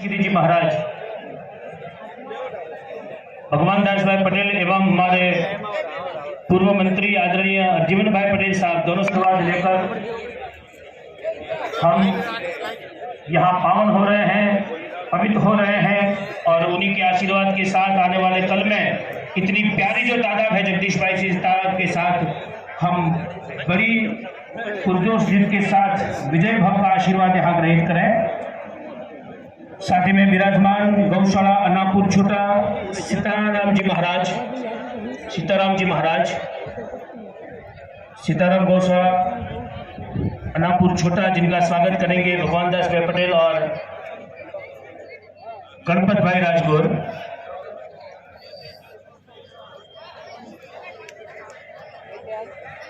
गिरी जी महाराज, भगवान दास भाई पटेल एवं हमारे पूर्व मंत्री आदरणीय जीवन भाई पटेल साहब दोनों आशीर्वाद लेकर हम यहाँ पावन हो रहे हैं, पवित्र हो रहे हैं और उन्हीं के आशीर्वाद के साथ आने वाले कल में इतनी प्यारी जो तादाद है जगदीश भाई जी, इस तादाद के साथ हम बड़ी पुरजोश जीत के साथ विजय भव का आशीर्वाद यहाँ ग्रहित करें। साथ ही में विराजमान गौशाला अनापुर छोटा सीताराम गौशाला अनापुर छोटा, जिनका स्वागत करेंगे भगवान दास भाई पटेल और गणपत भाई राजगौर।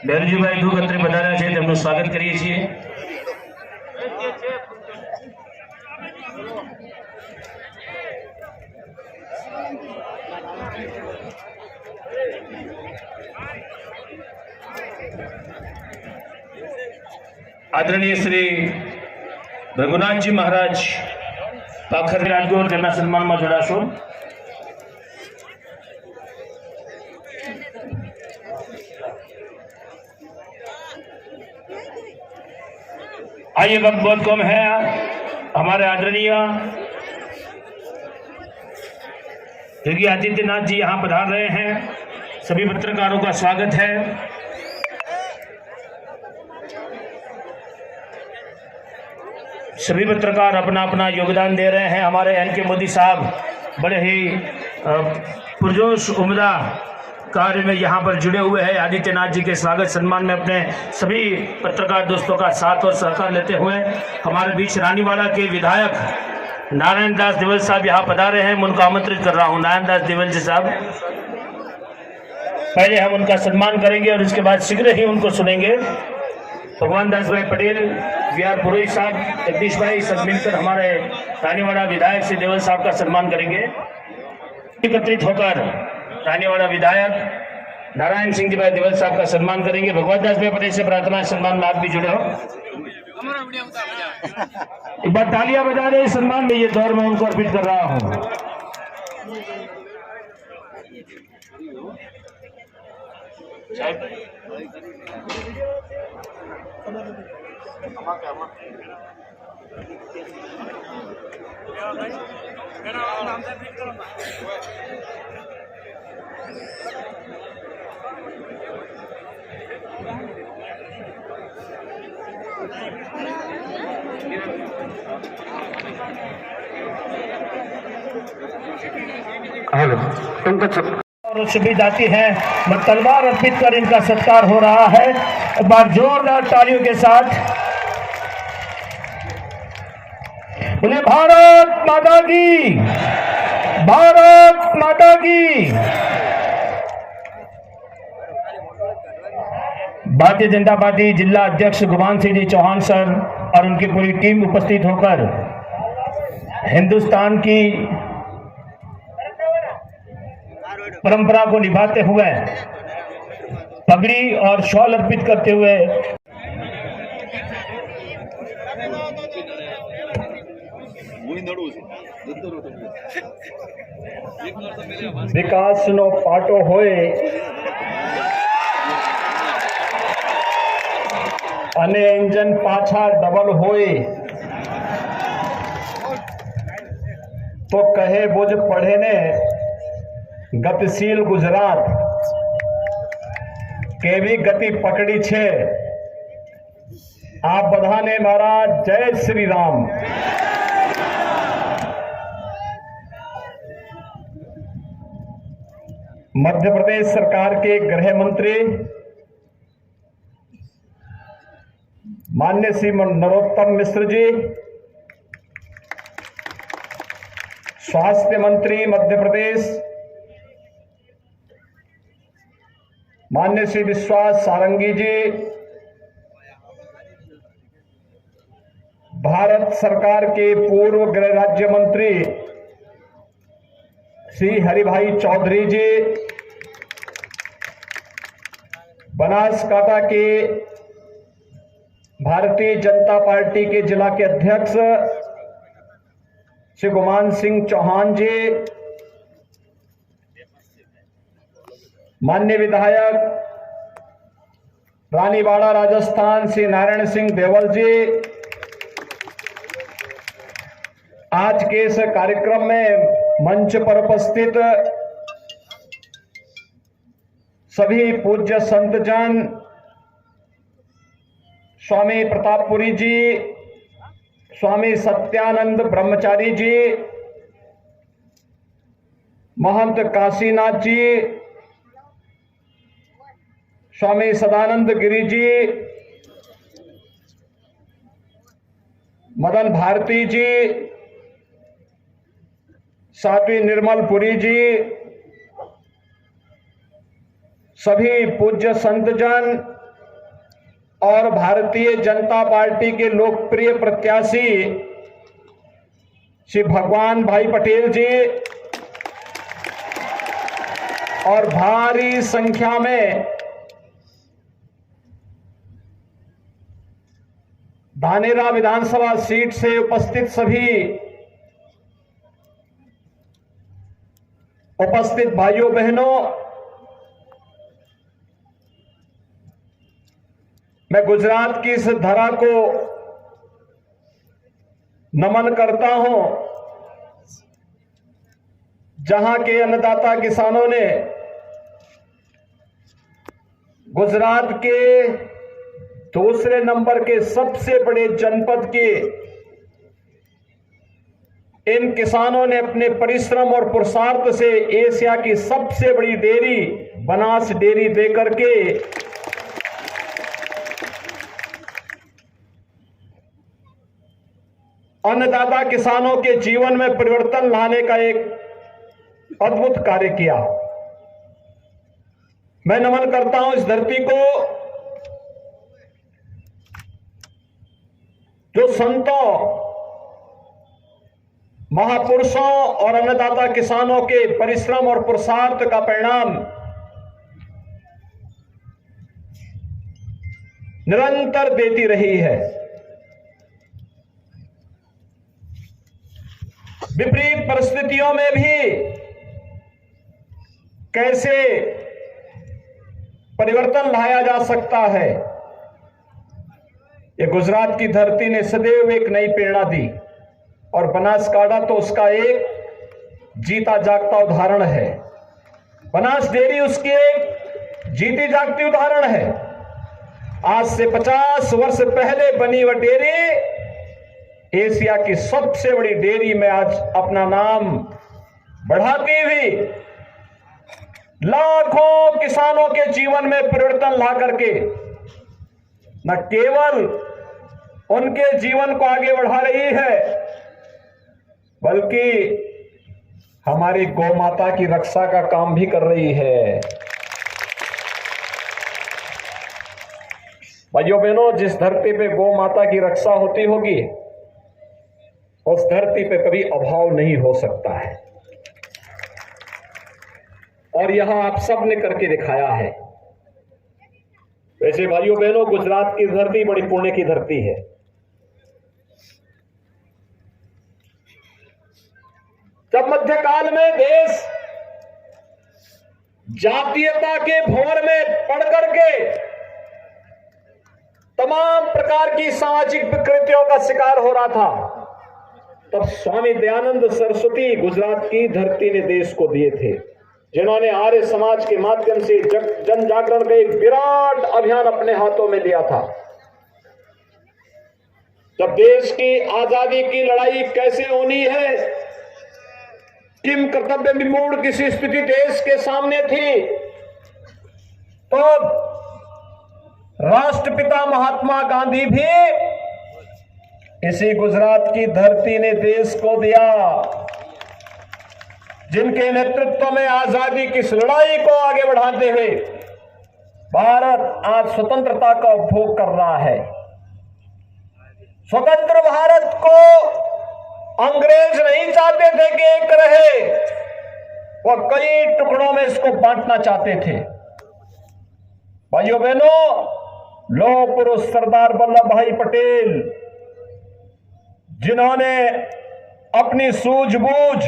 બેરજી ભાઈ ધૂ અત્રે વધાર્યા છે, તેમનું સ્વાગત કરીએ છીએ। आदरणीय श्री रघुनाथ जी महाराज पाखर राजगौर તેમના સન્માનમાં જોડાશો। आइए, वक्त बहुत कम है। हमारे आदरणीय योगी आदित्यनाथ जी यहाँ पधार रहे हैं। सभी पत्रकारों का स्वागत है। सभी पत्रकार अपना अपना योगदान दे रहे हैं। हमारे एन के मोदी साहब बड़े ही पुरजोश उम्दा कार्य में यहाँ पर जुड़े हुए हैं। आदित्यनाथ जी के स्वागत सम्मान में अपने सभी पत्रकार दोस्तों का साथ और सहकार लेते हुए हमारे बीच रानीवाड़ा के विधायक नारायण दास देवल साहब यहाँ पधारे हैं। मैं उनको आमंत्रित कर रहा हूँ। नारायण दास देवल जी साहब, पहले हम उनका सम्मान करेंगे और इसके बाद शीघ्र ही उनको सुनेंगे। भगवान दास भाई पटेल, वी आर पुरोहित साहब, जगदीश भाई सब मिलकर हमारे रानीवाड़ा विधायक श्री देवल साहब का सम्मान करेंगे। एकत्रित होकर रानीवाड़ा विधायक नारायण सिंह जी भाई देवल साहब का सम्मान करेंगे। भगवान दास भाई पटेल से प्रार्थना सम्मान में आप भी जुड़े हो। एक बार तालियां बजा रहे सम्मान में, ये दौर में उनको अर्पित कर रहा हूं। और सुबह जाती है, तलवार अर्पित कर इनका सत्कार हो रहा है। एक बार जोरदार तालियों के साथ बोले भारत माता की, भारत माता की। भारतीय जनता पार्टी जिला अध्यक्ष गुमान सिंह जी चौहान सर और उनकी पूरी टीम उपस्थित होकर हिंदुस्तान की परंपरा को निभाते हुए पगड़ी और शॉल अर्पित करते हुए विकास नो पाटो होए अने इंजन पाछा डबल होए तो कहे बुझ पढ़े ने गतिशील गुजरात केवी गति पकड़ी छे। आप बधाने महाराज, जय श्री राम। मध्य प्रदेश सरकार के गृह मंत्री माननीय श्री नरोत्तम मिश्र जी, स्वास्थ्य मंत्री मध्य प्रदेश माननीय श्री विश्वास सारंगी जी, भारत सरकार के पूर्व गृह राज्य मंत्री श्री हरिभाई चौधरी जी, बनासकांठा के भारतीय जनता पार्टी के जिला के अध्यक्ष श्री गुमान सिंह चौहान जी, माननीय विधायक रानीवाड़ा राजस्थान श्री नारायण सिंह देवल जी, आज के इस कार्यक्रम में मंच पर उपस्थित सभी पूज्य संतजन, स्वामी प्रतापपुरी जी, स्वामी सत्यानंद ब्रह्मचारी जी, महंत काशीनाथ जी, स्वामी सदानंद गिरी जी, मदन भारती जी, साध्वी निर्मलपुरी जी, सभी पूज्य संतजन और भारतीय जनता पार्टी के लोकप्रिय प्रत्याशी श्री भगवान भाई पटेल जी और भारी संख्या में धानेरा विधानसभा सीट से उपस्थित सभी उपस्थित भाइयों बहनों, मैं गुजरात की इस धरा को नमन करता हूं, जहां के अन्नदाता किसानों ने गुजरात के दूसरे नंबर के सबसे बड़े जनपद के इन किसानों ने अपने परिश्रम और पुरुषार्थ से एशिया की सबसे बड़ी डेयरी बनास डेयरी देकर के अन्नदाता किसानों के जीवन में परिवर्तन लाने का एक अद्भुत कार्य किया। मैं नमन करता हूं इस धरती को, जो संतों, महापुरुषों और अन्नदाता किसानों के परिश्रम और पुरुषार्थ का परिणाम निरंतर देती रही है। विपरीत परिस्थितियों में भी कैसे परिवर्तन लाया जा सकता है, ये गुजरात की धरती ने सदैव एक नई प्रेरणा दी और बनासकांठा तो उसका एक जीता जागता उदाहरण है। बनास डेयरी उसकी एक जीती जागती उदाहरण है। आज से 50 वर्ष पहले बनी वह डेयरी एशिया की सबसे बड़ी डेयरी में आज अपना नाम बढ़ाती हुई लाखों किसानों के जीवन में परिवर्तन ला करके न केवल उनके जीवन को आगे बढ़ा रही है, बल्कि हमारी गौ माता की रक्षा का काम भी कर रही है। भाइयों बहनों, जिस धरती पे गौ माता की रक्षा होती होगी उस धरती पे कभी अभाव नहीं हो सकता है, और यह आप सब ने करके दिखाया है। वैसे भाइयों बहनों, गुजरात की धरती बड़ी पुण्य की धरती है। जब मध्यकाल में देश जातीयता के भंवर में पड़ करके तमाम प्रकार की सामाजिक विकृतियों का शिकार हो रहा था, तब स्वामी दयानंद सरस्वती गुजरात की धरती ने देश को दिए थे, जिन्होंने आर्य समाज के माध्यम से जन जागरण का एक विराट अभियान अपने हाथों में लिया था। जब देश की आजादी की लड़ाई कैसे होनी है, किम कर्तव्य विमूढ़ किसी स्थिति देश के सामने थी, तो राष्ट्रपिता महात्मा गांधी भी इसी गुजरात की धरती ने देश को दिया, जिनके नेतृत्व में आजादी की इस लड़ाई को आगे बढ़ाते हुए भारत आज स्वतंत्रता का उपभोग कर रहा है। स्वतंत्र भारत को अंग्रेज नहीं चाहते थे कि एक रहे, वह कई टुकड़ों में इसको बांटना चाहते थे। भाइयों बहनों, लौह पुरुष सरदार वल्लभ भाई पटेल, जिन्होंने अपनी सूझबूझ,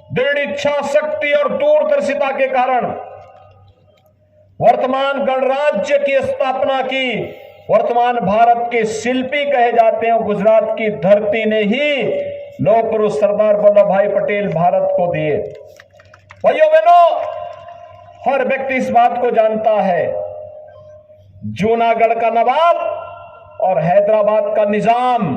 दृढ़ इच्छा शक्ति और दूरदर्शिता के कारण वर्तमान गणराज्य की स्थापना की। वर्तमान भारत के शिल्पी कहे जाते हैं गुजरात की धरती ने ही लौह पुरुष सरदार वल्लभ भाई पटेल भारत को दिए। भाइयों बहनों, हर व्यक्ति इस बात को जानता है, जूनागढ़ का नवाब और हैदराबाद का निजाम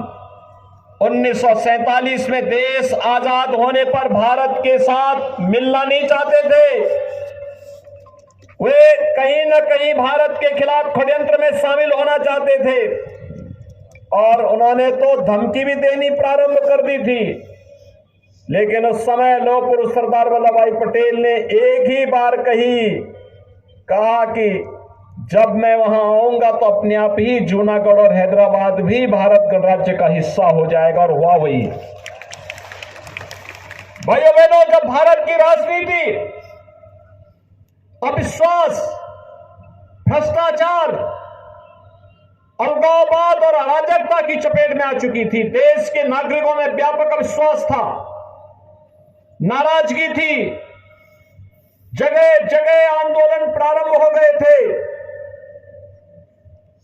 1947 में देश आजाद होने पर भारत के साथ मिलना नहीं चाहते थे। वे कहीं ना कहीं भारत के खिलाफ षड्यंत्र में शामिल होना चाहते थे और उन्होंने तो धमकी भी देनी प्रारंभ कर दी थी। लेकिन उस समय लौह पुरुष सरदार वल्लभ भाई पटेल ने एक ही बार कहा कि जब मैं वहां आऊंगा तो अपने आप ही जूनागढ़ और हैदराबाद भी भारत गणराज्य का हिस्सा हो जाएगा, और हुआ वही। भाइयों बहनों, जब भारत की राजनीति अविश्वास, भ्रष्टाचार, अलगाववाद और अराजकता की चपेट में आ चुकी थी, देश के नागरिकों में व्यापक अविश्वास था, नाराजगी थी, जगह जगह आंदोलन प्रारंभ हो गए थे।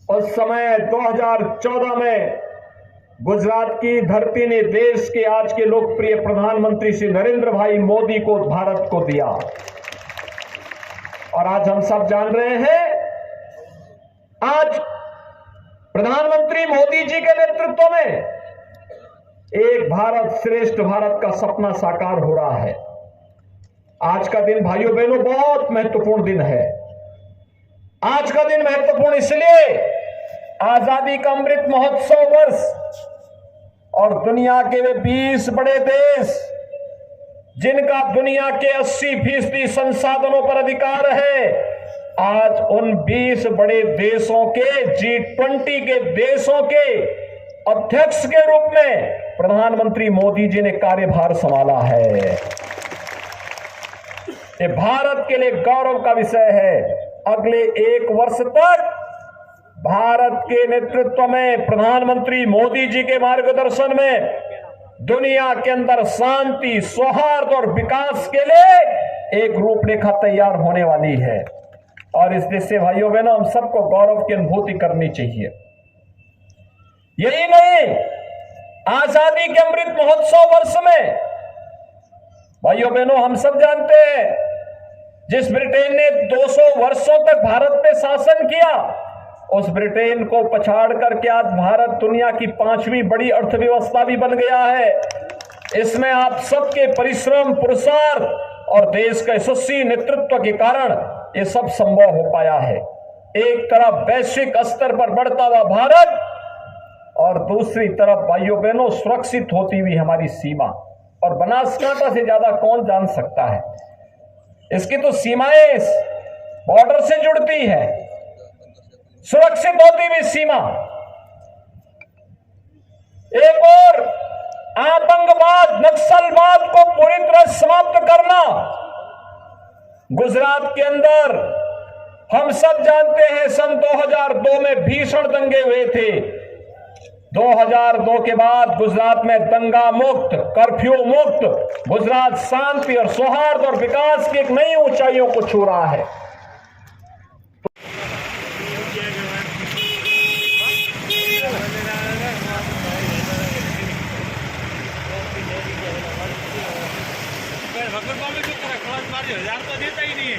उस समय 2014 में गुजरात की धरती ने देश के आज के लोकप्रिय प्रधानमंत्री श्री नरेंद्र भाई मोदी को भारत को दिया। और आज हम सब जान रहे हैं, आज प्रधानमंत्री मोदी जी के नेतृत्व में एक भारत श्रेष्ठ भारत का सपना साकार हो रहा है। आज का दिन भाइयों बहनों बहुत महत्वपूर्ण दिन है। आज का दिन महत्वपूर्ण इसलिए, आजादी का अमृत महोत्सव वर्ष और दुनिया के वे 20 बड़े देश जिनका दुनिया के 80% संसाधनों पर अधिकार है, आज उन 20 बड़े देशों के G20 के देशों के अध्यक्ष के रूप में प्रधानमंत्री मोदी जी ने कार्यभार संभाला है। ये भारत के लिए गौरव का विषय है। अगले 1 वर्ष तक भारत के नेतृत्व में प्रधानमंत्री मोदी जी के मार्गदर्शन में दुनिया के अंदर शांति, सौहार्द और विकास के लिए एक रूपरेखा तैयार होने वाली है। और इस देश से भाइयों बहनों, हम सबको गौरव की अनुभूति करनी चाहिए। यही नहीं, आजादी के अमृत महोत्सव वर्ष में भाइयों बहनों, हम सब जानते हैं, जिस ब्रिटेन ने 200 वर्षों तक भारत पे शासन किया, उस ब्रिटेन को पछाड़ करके आज भारत दुनिया की 5वीं बड़ी अर्थव्यवस्था भी बन गया है। इसमें आप सबके परिश्रम, पुरुषार्थ और देश के यशस्वी नेतृत्व के कारण ये सब संभव हो पाया है। एक तरफ वैश्विक स्तर पर बढ़ता हुआ भारत और दूसरी तरफ भाइयों बहनों सुरक्षित होती हुई हमारी सीमा। और बनासकांठा से ज्यादा कौन जान सकता है, इसकी तो सीमाएं बॉर्डर से जुड़ती है, सुरक्षित होती हुई सीमा। एक और आतंकवाद, नक्सलवाद को पूरी तरह समाप्त करना। गुजरात के अंदर हम सब जानते हैं, सन 2002 में भीषण दंगे हुए थे। 2002 के बाद गुजरात में दंगा मुक्त, कर्फ्यू मुक्त गुजरात शांति और सौहार्द और विकास की एक नई ऊंचाइयों को छू रहा है। भगवान में जो खड़ा मारी 1000 तो देता ही नहीं है।